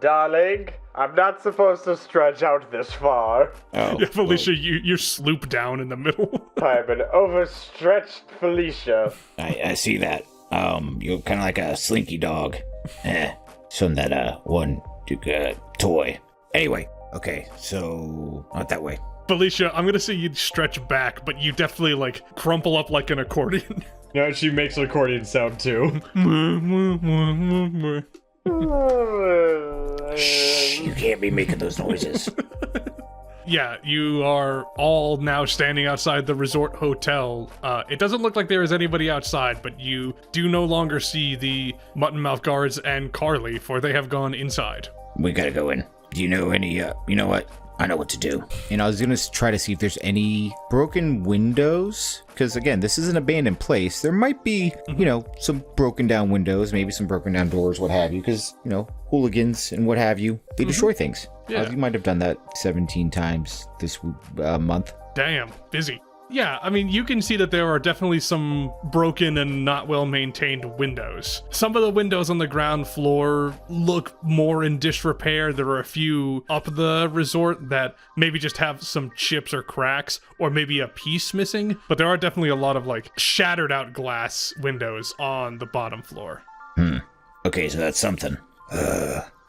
Darling, I'm not supposed to stretch out this far. Oh, Yeah, Felicia, you sloop down in the middle. I'm an overstretched Felicia. I see that. You're kind of like a slinky dog. From that, one toy. Anyway, okay, so not that way. Felicia, I'm gonna say you stretch back, but you definitely, like, crumple up like an accordion. No, she makes an accordion sound too. Shh, you can't be making those noises. Yeah, you are all now standing outside the resort hotel. It doesn't look like there is anybody outside, but you do no longer see the Muttonmouth guards and Carly, for they have gone inside. We gotta go in. Do you know any, you know what? I know what to do. And I was gonna try to see if there's any broken windows. Because again, this is an abandoned place. There might be, you know, some broken down windows, maybe some broken down doors, what have you. Because, you know, hooligans and what have you, they destroy things. Yeah. You might have done that 17 times this month. Damn, busy. Yeah, I mean, you can see that there are definitely some broken and not well-maintained windows. Some of the windows on the ground floor look more in disrepair. There are a few up the resort that maybe just have some chips or cracks, or maybe a piece missing. But there are definitely a lot of, like, shattered out glass windows on the bottom floor. Okay, so that's something.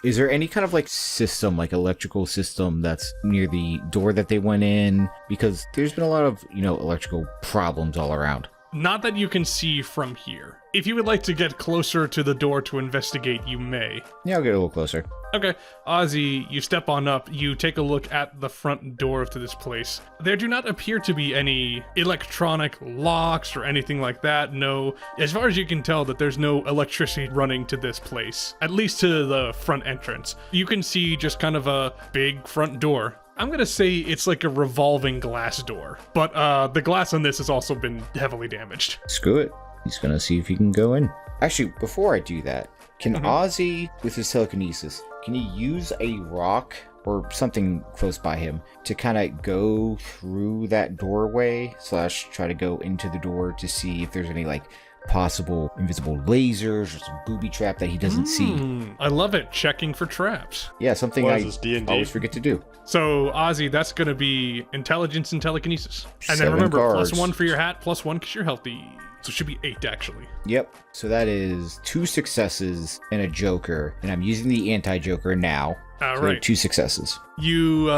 Is there any kind of like system, like electrical system that's near the door that they went in? Because there's been a lot of, electrical problems all around. Not that you can see from here. If you would like to get closer to the door to investigate, you may. Yeah, I'll get a little closer. Okay, Ozzy, you step on up, you take a look at the front door to this place. There do not appear to be any electronic locks or anything like that. No, as far as you can tell, that there's no electricity running to this place, at least to the front entrance. You can see just kind of a big front door. I'm gonna say it's like a revolving glass door, but the glass on this has also been heavily damaged. Screw it. He's gonna see if he can go in. Actually, before I do that, can Ozzy, with his telekinesis, can he use a rock or something close by him to kind of go through that doorway / try to go into the door to see if there's any like possible invisible lasers or some booby trap that he doesn't see? I love it. Checking for traps. Yeah, something What I is this, D&D? always forget to do. So, Ozzy, that's going to be intelligence and telekinesis. And then 7 remember, cards. +1 for your hat, +1 because you're healthy. So it should be 8, actually. Yep. So that is 2 successes and a joker, and I'm using the anti-joker now. All So right. 2 successes. You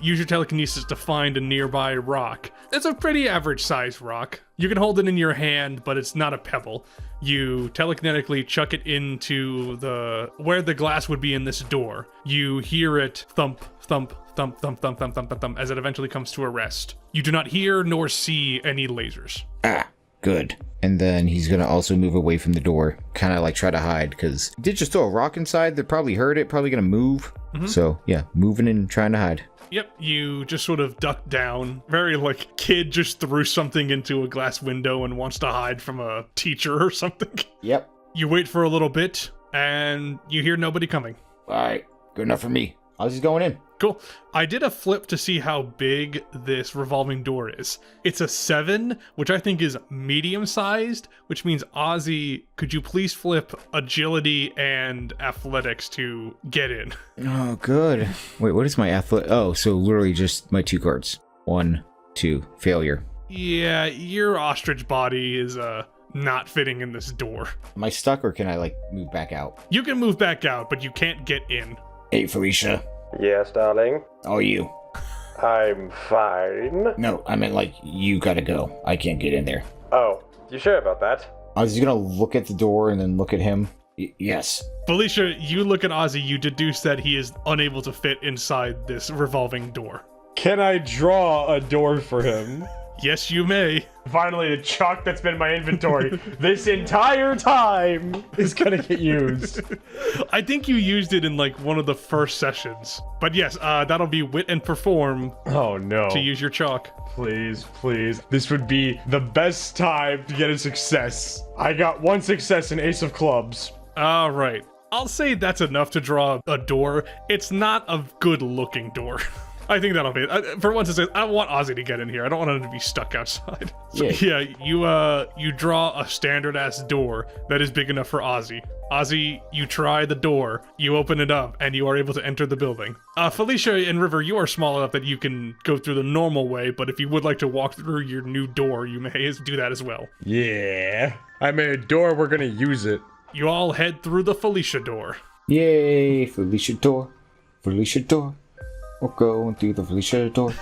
use your telekinesis to find a nearby rock. It's a pretty average-sized rock. You can hold it in your hand, but it's not a pebble. You telekinetically chuck it into where the glass would be in this door. You hear it thump, thump, thump, thump, thump, thump, thump, thump, thump, as it eventually comes to a rest. You do not hear nor see any lasers. Ah, good. And then he's gonna also move away from the door, kind of like try to hide, because he did just throw a rock inside. They probably heard it, probably gonna move. So yeah, moving and trying to hide. Yep, you just sort of duck down. Very like kid just threw something into a glass window and wants to hide from a teacher or something. Yep. You wait for a little bit and you hear nobody coming. All right, good enough for me. Ozzy's going in. Cool. I did a flip to see how big this revolving door is. It's a 7, which I think is medium sized, which means Ozzy, could you please flip agility and athletics to get in? Oh, good. Wait, what is my athletic? Oh, so literally just my 2 cards. 1, 2, failure. Yeah, your ostrich body is not fitting in this door. Am I stuck or can I like move back out? You can move back out, but you can't get in. Hey, Felicia. Yes, darling. How are you? I'm fine. No, I meant like you gotta go. I can't get in there. Oh, you sure about that? Ozzy's gonna look at the door and then look at him. Yes. Felicia, you look at Ozzy, you deduce that he is unable to fit inside this revolving door. Can I draw a door for him? Yes, you may. Finally, the chalk that's been in my inventory this entire time is gonna get used. I think you used it in like one of the first sessions. But yes, that'll be wit and perform Oh no. to use your chalk. Please, please. This would be the best time to get a success. I got 1 success in Ace of Clubs. All right. I'll say that's enough to draw a door. It's not a good looking door. I think that'll be it. For once, I don't want Ozzy to get in here. I don't want him to be stuck outside. So, yeah, you draw a standard-ass door that is big enough for Ozzy. Ozzy, you try the door, you open it up, and you are able to enter the building. Felicia and River, you are small enough that you can go through the normal way, but if you would like to walk through your new door, you may do that as well. Yeah. I made a door, we're gonna use it. You all head through the Felicia door. Yay, Felicia door. Felicia door. We're going through the Felicia door.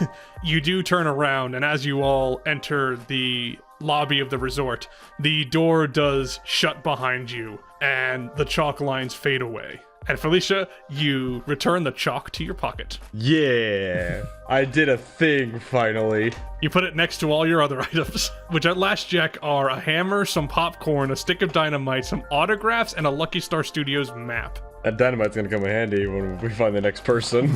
You do turn around, and as you all enter the lobby of the resort, the door does shut behind you, and the chalk lines fade away. And Felicia, you return the chalk to your pocket. Yeah. I did a thing, finally. You put it next to all your other items, which at last check are a hammer, some popcorn, a stick of dynamite, some autographs, and a Lucky Star Studios map. That dynamite's gonna come in handy when we find the next person.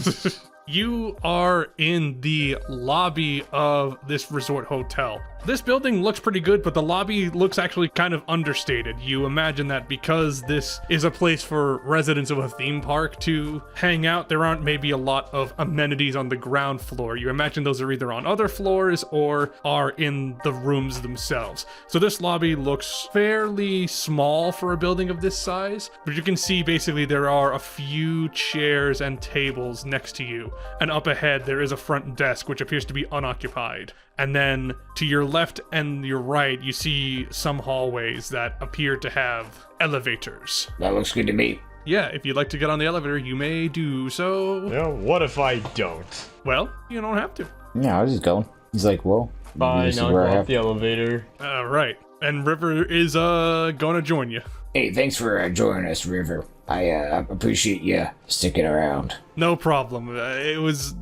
You are in the lobby of this resort hotel. This building looks pretty good, but the lobby looks actually kind of understated. You imagine that because this is a place for residents of a theme park to hang out, there aren't maybe a lot of amenities on the ground floor. You imagine those are either on other floors or are in the rooms themselves. So this lobby looks fairly small for a building of this size, but you can see basically there are a few chairs and tables next to you. And up ahead, there is a front desk, which appears to be unoccupied. And then to your left and your right, you see some hallways that appear to have elevators. That looks good to me. Yeah, if you'd like to get on the elevator, you may do so. You know, what if I don't? Well, you don't have to. Yeah, I was just going. He's like, well, Fine, this is I'll where go I off the elevator. All right. And River is gonna join you. Hey, thanks for joining us, River. I appreciate you sticking around. No problem. It was,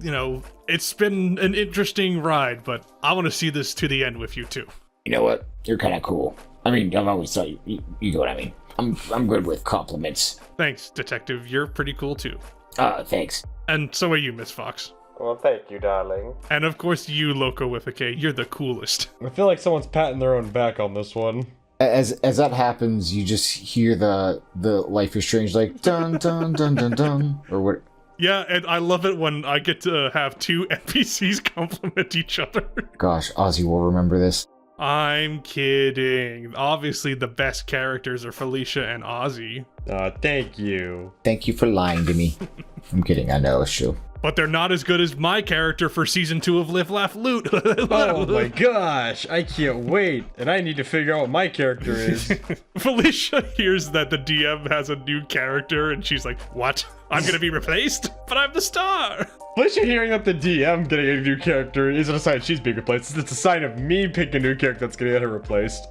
it's been an interesting ride, but I want to see this to the end with you too. You know what? You're kind of cool. I mean, I've always thought you know what I mean. I'm good with compliments. Thanks, Detective. You're pretty cool too. Thanks. And so are you, Miss Fox. Well, thank you, darling. And of course you, Loco with a K. You're the coolest. I feel like someone's patting their own back on this one. As that happens, you just hear the Life is Strange like dun dun dun dun dun or what? Yeah, and I love it when I get to have two NPCs compliment each other. Gosh, Ozzy will remember this. I'm kidding. Obviously, the best characters are Felicia and Ozzy. Thank you. Thank you for lying to me. I'm kidding. I know it's true. But they're not as good as my character for season 2 of Live, Laugh, Loot. Oh my gosh, I can't wait. And I need to figure out what my character is. Felicia hears that the DM has a new character, and she's like, what? I'm gonna be replaced? But I'm the star! Felicia hearing that the DM getting a new character isn't a sign she's being replaced. It's a sign of me picking a new character that's gonna get her replaced.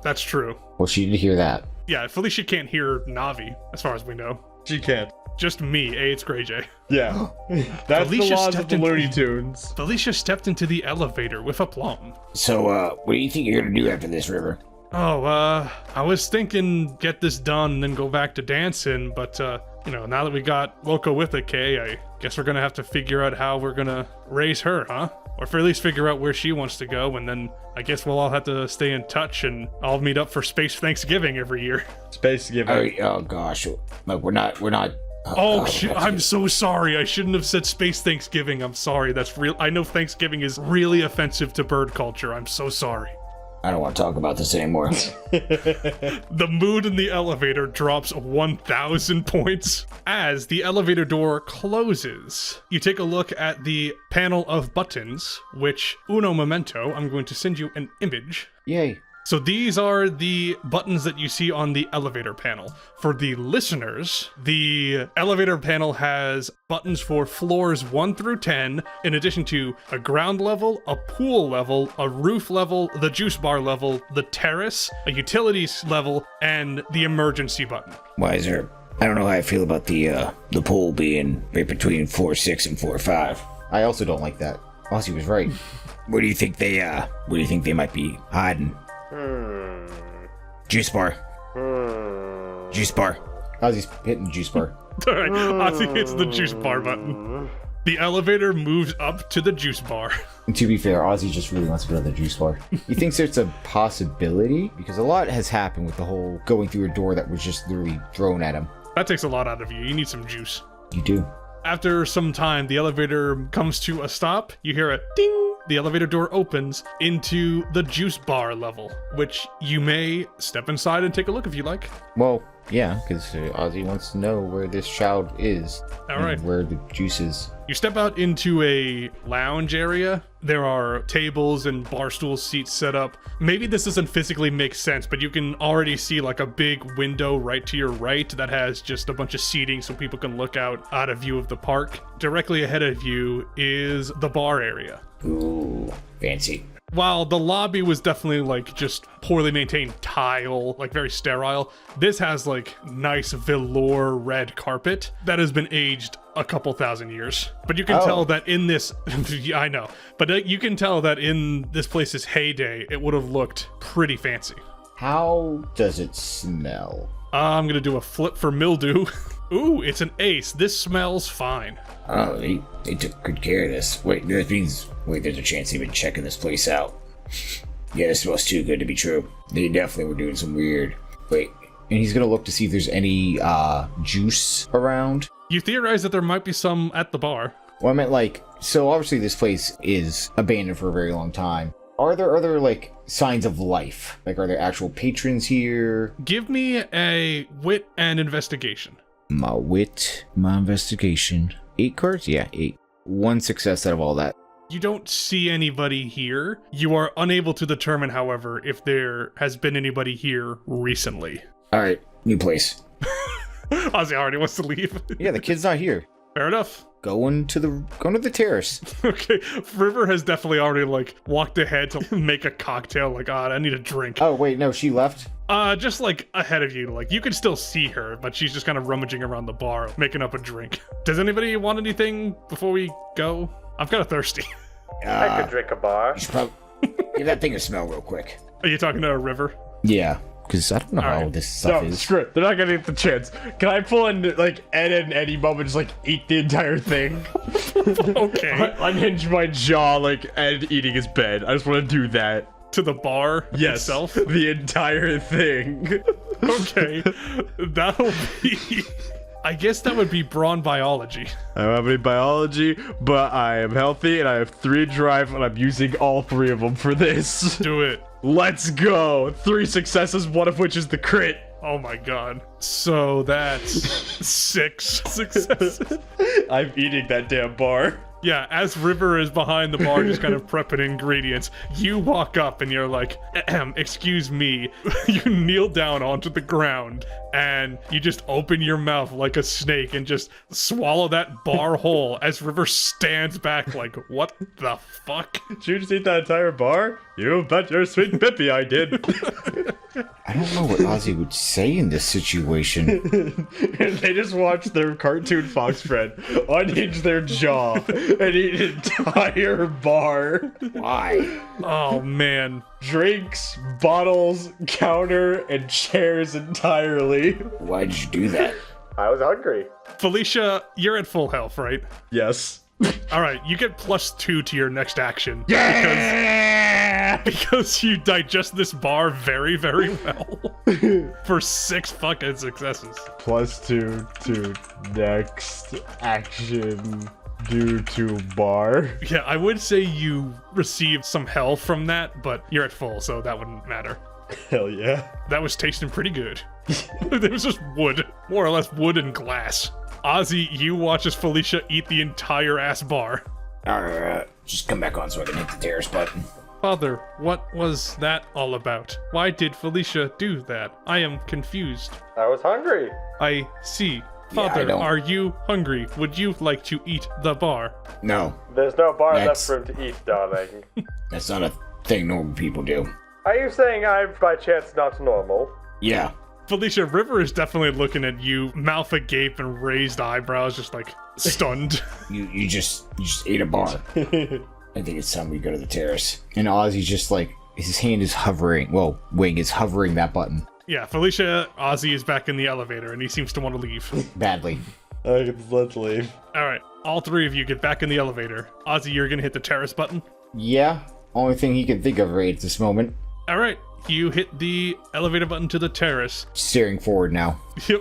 That's true. Well, she did hear that. Yeah, Felicia can't hear Navi, as far as we know. She can't. Just me, it's Grey J. Yeah. That's Felicia the laws of stepped the into- Looney Tunes. Felicia stepped into the elevator with aplomb. So, what do you think you're gonna do after this, River? Oh, I was thinking get this done and then go back to dancing, but, now that we got Loco with a K, I guess we're gonna have to figure out how we're gonna raise her, huh? Or for at least figure out where she wants to go, and then I guess we'll all have to stay in touch, and I'll meet up for Space Thanksgiving every year. Space giving. Oh gosh, like we're not. Oh, shit, I'm so sorry. I shouldn't have said Space Thanksgiving. I'm sorry. That's real. I know Thanksgiving is really offensive to bird culture. I'm so sorry. I don't want to talk about this anymore. The mood in the elevator drops 1,000 points as the elevator door closes. You take a look at the panel of buttons, which, uno momento, I'm going to send you an image. Yay. So these are the buttons that you see on the elevator panel. For the listeners, the elevator panel has buttons for floors 1 through 10, in addition to a ground level, a pool level, a roof level, the juice bar level, the terrace, a utilities level, and the emergency button. Wiser. I don't know how I feel about the pool being right between floor 6 and floor 5. I also don't like that. Ozzy was right. Where do you think they might be hiding? Juice bar. Juice bar. Ozzy's hitting juice bar. Alright, Ozzy hits the juice bar button. The elevator moves up to the juice bar. And to be fair, Ozzy just really wants to go to the juice bar. He thinks there's a possibility because a lot has happened with the whole going through a door that was just literally thrown at him. That takes a lot out of you. You need some juice. You do. After some time, the elevator comes to a stop. You hear a ding. The elevator door opens into the juice bar level, which you may step inside and take a look if you like. Well, yeah, because Ozzy wants to know where this child is. All and right. where the juice is. You step out into a lounge area. There are tables and bar stool seats set up. Maybe this doesn't physically make sense, but you can already see like a big window right to your right that has just a bunch of seating so people can look out of view of the park. Directly ahead of you is the bar area. Ooh, fancy. While the lobby was definitely like just poorly maintained tile, like very sterile, this has like nice velour red carpet that has been aged a couple thousand years. But you can tell that in this, yeah, I know, but you can tell that in this place's heyday, it would have looked pretty fancy. How does it smell? I'm gonna do a flip for mildew. Ooh, it's an ace. This smells fine. Oh, they took good care of this. Wait, that means, there's a chance they've been checking this place out. Yeah, this smells too good to be true. They definitely were doing some weird. Wait, and he's gonna look to see if there's any, juice around. You theorize that there might be some at the bar. Well, I meant like, so obviously this place is abandoned for a very long time. Are there other, like, signs of life? Like, are there actual patrons here? Give me a wit and investigation. My wit, my investigation. 8 cards? Yeah, 8. 1 success out of all that. You don't see anybody here. You are unable to determine, however, if there has been anybody here recently. Alright, new place. Ozzy already wants to leave. Yeah, the kid's not here. Fair enough. Going to the terrace. Okay, River has definitely already like walked ahead to make a cocktail. Like, I need a drink. Oh wait, no, she left. Just like ahead of you. Like you can still see her, but she's just kind of rummaging around the bar, making up a drink. Does anybody want anything before we go? I'm kind of thirsty. I could drink a bar. You should probably give that thing a smell real quick. Are you talking to a River? Yeah, because I don't know how this stuff is. Screw it. They're not gonna get the chance. Can I pull in like Ed at any moment, just like eat the entire thing? Okay. Unhinge my jaw like Ed eating his bed. I just want to do that. To the bar itself? The entire thing. Okay. That'll be... I guess that would be brawn biology. I don't have any biology, but I am healthy and I have 3 drive and I'm using all 3 of them for this. Do it. Let's go. 3 successes, one of which is the crit. Oh my god. So that's 6 successes. I'm eating that damn bar. Yeah, as River is behind the bar just kind of prepping ingredients, you walk up and you're like, excuse me. You kneel down onto the ground and you just open your mouth like a snake and just swallow that bar whole as River stands back like, what the fuck? Did you just eat that entire bar? You bet your sweet bippy I did. I don't know what Ozzy would say in this situation. And they just watch their cartoon fox friend unhinge their jaw and eat an entire bar. Why? Oh man. Drinks, bottles, counter, and chairs entirely. Why'd you do that? I was hungry. Felicia, you're at full health, right? Yes. All right, you get +2 to your next action. Yeah! Because you digest this bar very, very well. For 6 fucking successes. +2 to next action due to bar. Yeah, I would say you received some health from that, but you're at full, so that wouldn't matter. Hell yeah. That was tasting pretty good. It was just wood. More or less wood and glass. Ozzy, you watch as Felicia eat the entire ass bar. Alright, just come back on so I can hit the terrace button. Father, what was that all about? Why did Felicia do that? I am confused. I was hungry. I see. Yeah, I Father, don't- are you hungry? Would you like to eat the bar? No, There's no bar That's- left for him to eat, darling. that's not a thing normal people do. Are you saying I'm by chance not normal? Yeah, Felicia, River is definitely looking at you, mouth agape and raised eyebrows, just like stunned. you just ate a bar. I think it's time we go to the terrace. And Ozzy's just like, his hand is hovering, well, Wing is hovering that button. Yeah, Felicia, Ozzy is back in the elevator and he seems to want to leave. Badly. Let's leave. All right, all 3 of you get back in the elevator. Ozzy, you're gonna hit the terrace button. Yeah, only thing he can think of right at this moment. All right, you hit the elevator button to the terrace. Staring forward now.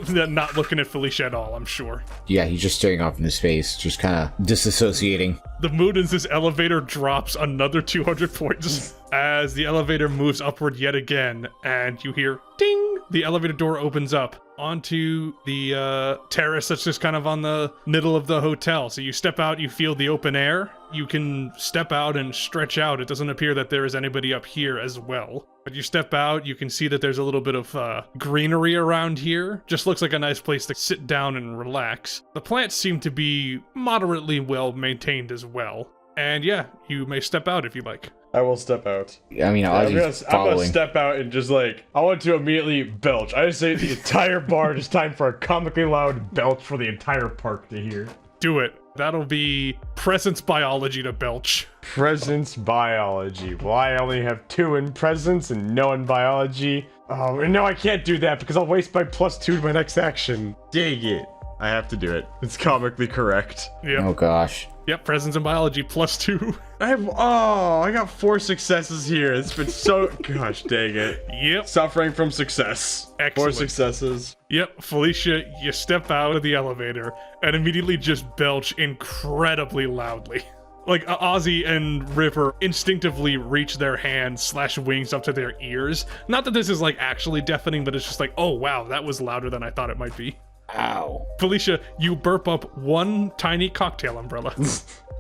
Not looking at Felicia at all, I'm sure. Yeah, he's just staring off into space, just kind of disassociating. The mood in this elevator drops another 200 points as the elevator moves upward yet again, and you hear ding! The elevator door opens up onto the terrace that's just kind of on the middle of the hotel. So you step out, you feel the open air. You can step out and stretch out. It doesn't appear that there is anybody up here as well. But you step out, you can see that there's a little bit of greenery around here. Just looks like a nice place to sit down and relax. The plants seem to be moderately well maintained as well. And yeah, you may step out if you like. I will step out. I mean, I'm Ozzy's gonna following. step out and just like, I want to immediately belch. I just say the entire bar, just time for a comically loud belch for the entire park to hear. Do it. That'll be presence biology to belch. Presence biology. Well, I only have 2 in presence and no in biology. Oh, and no, I can't do that because I'll waste my +2 to my next action. Dang it. I have to do it. It's comically correct. Yep. Oh gosh. Yep, presence and biology +2. I got 4 successes here. It's been so, gosh dang it. Yep. Suffering from success. 4 Excellent. successes. Yep, Felicia, you step out of the elevator and immediately just belch incredibly loudly. Like, Ozzy and River instinctively reach their hands / wings up to their ears. Not that this is, like, actually deafening, but it's just like, oh, wow, that was louder than I thought it might be. Ow. Felicia, you burp up one tiny cocktail umbrella,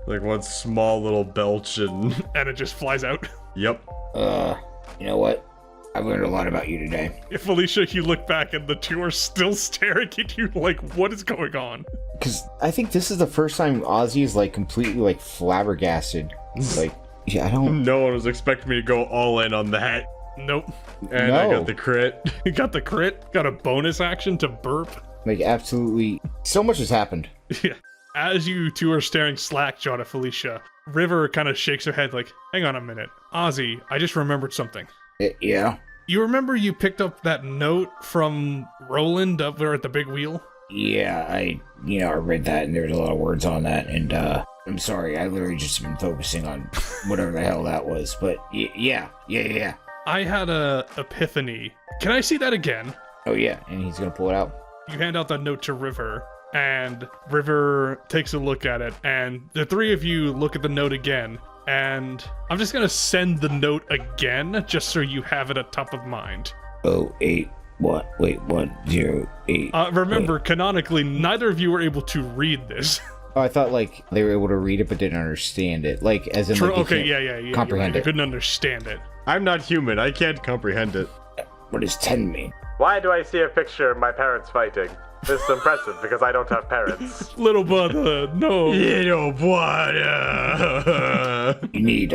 Like one small little belch and... and it just flies out. Yep. You know what? I've learned a lot about you today. If Felicia, you look back and the two are still staring at you like, what is going on? Because I think this is the first time Ozzy is like completely like flabbergasted. Like, yeah, I don't. No one was expecting me to go all in on that. Nope. And I No. got the crit. You got the crit, got a bonus action to burp. Like, absolutely. So much has happened. Yeah. As you two are staring slack-jawed at Felicia, River kind of shakes her head like, hang on a minute. Ozzy, I just remembered something. Yeah. You remember you picked up that note from Roland up there at the big wheel? Yeah, I read that and there's a lot of words on that. And, I'm sorry, I literally just been focusing on whatever the hell that was. But, yeah. I had a epiphany. Can I see that again? Oh, yeah. And he's going to pull it out. You hand out that note to River, and River takes a look at it, and the three of you look at the note again, and I'm just gonna send the note again, just so you have it at top of mind. 108. Remember, canonically, neither of you were able to read this. Oh, I thought, like, they were able to read it but didn't understand it. Like, as in, True, like, they okay, can't yeah. comprehend They it. couldn't understand it. I'm not human. I can't comprehend it. What does 10 mean? Why do I see a picture of my parents fighting? This is impressive because I don't have parents. Little brother, no. Little brother. You need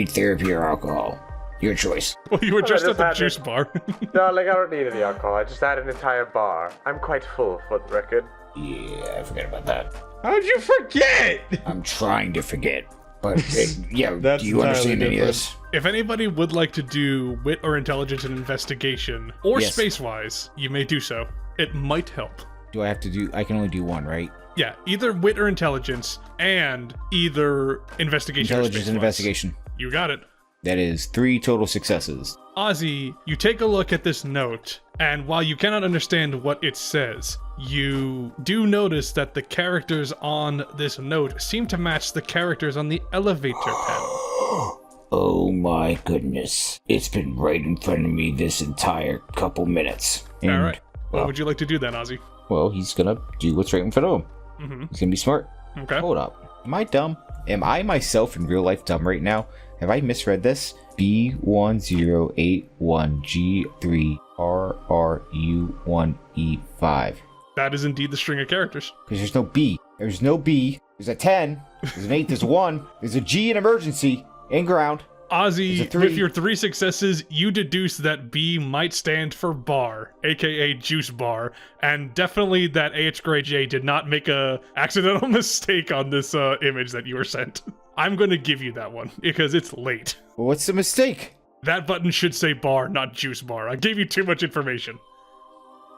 therapy or alcohol. Your choice. Well, you were just I at the just had juice bar. No, like, I don't need any alcohol. I just had an entire bar. I'm quite full, for the record. Yeah, I forgot about that. How'd you forget? I'm trying to forget. But, yeah, That's do you understand entirely any of this? If anybody would like to do wit or intelligence and investigation, or Yes. space-wise, you may do so. It might help. Do I have to do... I can only do one, right? Yeah, either wit or intelligence, and either investigation or Intelligence and space-wise. investigation. You got it. That is 3 total successes. Ozzy, you take a look at this note, and while you cannot understand what it says, you do notice that the characters on this note seem to match the characters on the elevator panel. Oh my goodness. It's been right in front of me this entire couple minutes. And, All right. What well, would you like to do then, Ozzy? well, he's gonna do what's right in front of him. Mm-hmm. He's gonna be smart. Okay. Hold up. Am I dumb? Am I myself in real life dumb right now? Have I misread this? B1081G3RRU1E5. That is indeed the string of characters. Because there's no B. There's no B. There's a 10. There's an 8. There's a 1. There's a G in emergency. In ground. Ozzy, There's a 3. with your 3 successes, you deduce that B might stand for bar, aka juice bar, and definitely that AH Grey J did not make a accidental mistake on this image that you were sent. I'm going to give you that one, because it's late. Well, what's the mistake? That button should say bar, not juice bar. I gave you too much information.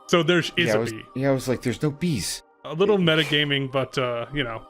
So there is I a was, B. I was like, there's no B's. A little metagaming, but,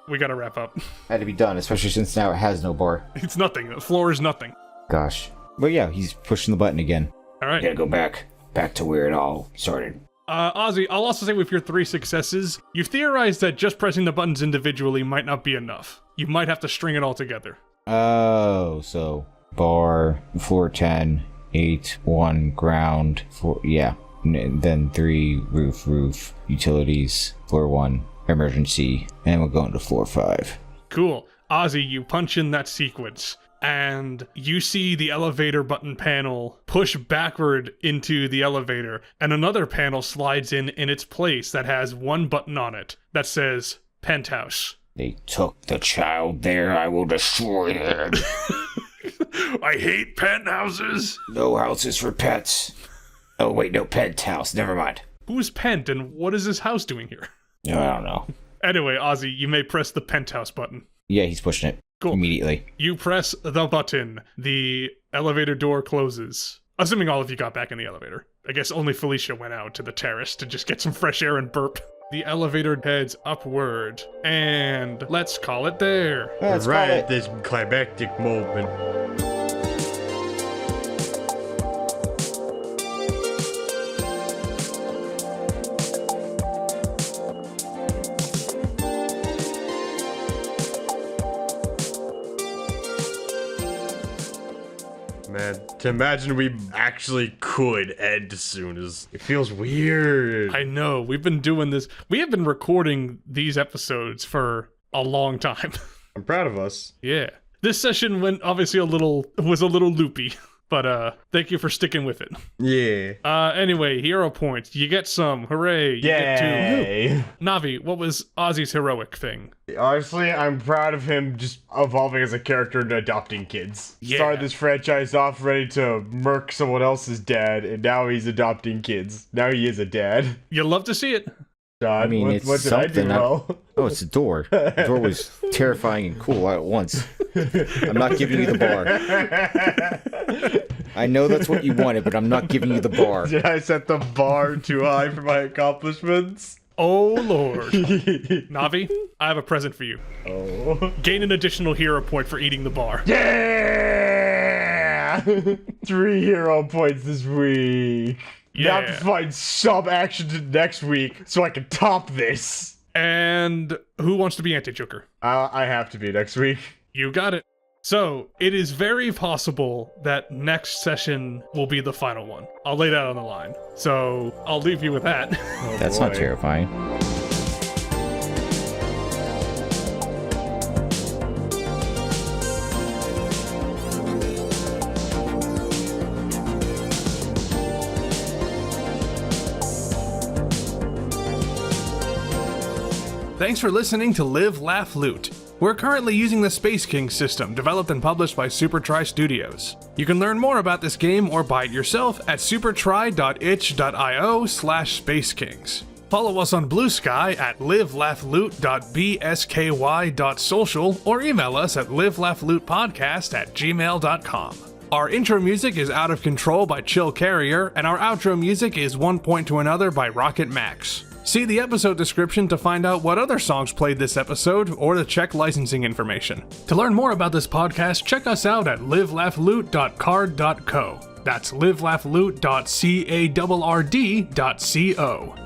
we gotta wrap up. Had to be done, especially since now it has no bar. It's nothing. The floor is nothing. Gosh. But yeah, he's pushing the button again. All right. Gotta go back to where it all started. Ozzy, I'll also say with your 3 successes, you've theorized that just pressing the buttons individually might not be enough. You might have to string it all together. Oh, so bar, floor 10, 8, 1, ground, 4, yeah. And then 3, roof, utilities, floor 1, emergency, and we'll go into floor 5. Cool. Ozzy, you punch in that sequence, and you see the elevator button panel push backward into the elevator, and another panel slides in its place that has one button on it that says penthouse. They took the child there, I will destroy them. I hate penthouses. No houses for pets. Oh wait, no, penthouse, never mind. Who's Pent, and what is this house doing here? No, I don't know. Anyway, Ozzy, you may press the penthouse button. Yeah, he's pushing it. Cool. Immediately. You press the button. The elevator door closes. Assuming all of you got back in the elevator. I guess only Felicia went out to the terrace to just get some fresh air and burp. The elevator heads upward. And let's call it there. Let's right call at this climactic moment. Man, to imagine we actually could end soon is, it feels weird. I know, we've been doing this. We have been recording these episodes for a long time. I'm proud of us. Yeah. This session went obviously was a little loopy. But thank you for sticking with it. Yeah. Anyway, hero points. You get some. Hooray. You get Yay. 2. Navi, what was Ozzy's heroic thing? Honestly, I'm proud of him just evolving as a character and adopting kids. Yeah. Started this franchise off ready to murk someone else's dad, and now he's adopting kids. Now he is a dad. You love to see it. John, I mean, it's what did I do something. well? Oh, it's a door. The door was terrifying and cool all at once. I'm not giving you the bar. I know that's what you wanted, but I'm not giving you the bar. Did I set the bar too high for my accomplishments? Oh, Lord. Navi, I have a present for you. Oh. Gain an additional hero point for eating the bar. Yeah! 3 hero points this week. Now I have to find some action to next week so I can top this. And who wants to be anti-Joker? I have to be next week. You got it. So, it is very possible that next session will be the final one. I'll lay that on the line. So, I'll leave you with that. That's not terrifying. Thanks for listening to Live, Laugh, Loot. We're currently using the Space King system, developed and published by SuperTry Studios. You can learn more about this game or buy it yourself at supertry.itch.io/spacekings. Follow us on Blue Sky at livelaughloot.bsky.social or email us at livelaughlootpodcast@gmail.com. Our intro music is Out of Control by Chill Carrier, and our outro music is One Point to Another by Rocket Max. See the episode description to find out what other songs played this episode or to check licensing information. To learn more about this podcast, check us out at livelaughloot.card.co. That's livelaughloot.card.co.